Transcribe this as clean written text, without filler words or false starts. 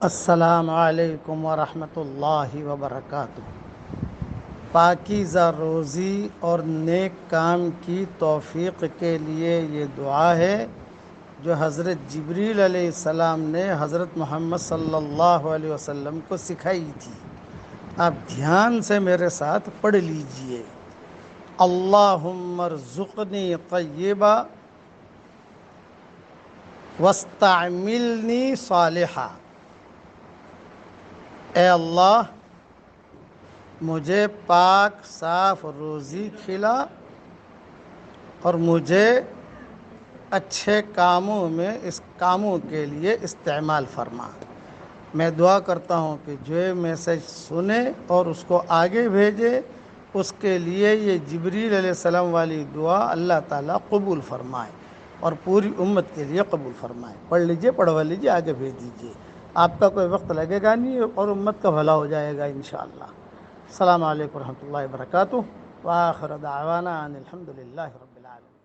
السلام علیکم ورحمۃ اللہ وبرکاتہ۔ پاکیزہ روزی اور نیک کام کی توفیق کے لیے یہ دعا ہے جو حضرت جبریل علیہ السلام نے حضرت محمد صلی اللہ علیہ وسلم کو سکھائی تھی۔ آپ دھیان سے میرے ساتھ پڑھ لیجئے۔ اللہم ارزقنی طیبا واستعملنی صالحا۔ اے اللہ، مجھے پاک صاف روزی کھلا اور مجھے اچھے کاموں میں اس کاموں کے لیے استعمال فرما۔ میں دعا کرتا ہوں کہ جو میسج سنے اور اس کو آگے بھیجے، اس کے لیے یہ جبریل علیہ السلام والی دعا اللہ تعالیٰ قبول فرمائے اور پوری امت کے لیے قبول فرمائے۔ پڑھ لیجئے، پڑھوا لیجئے، آگے بھیج دیجئے۔ آپ کا کوئی وقت لگے گا نہیں اور امت کا بھلا ہو جائے گا انشاءاللہ۔ السلام علیکم ورحمۃ اللہ وبرکاتہ۔ وآخر دعوانا ان الحمد للہ رب العالمین۔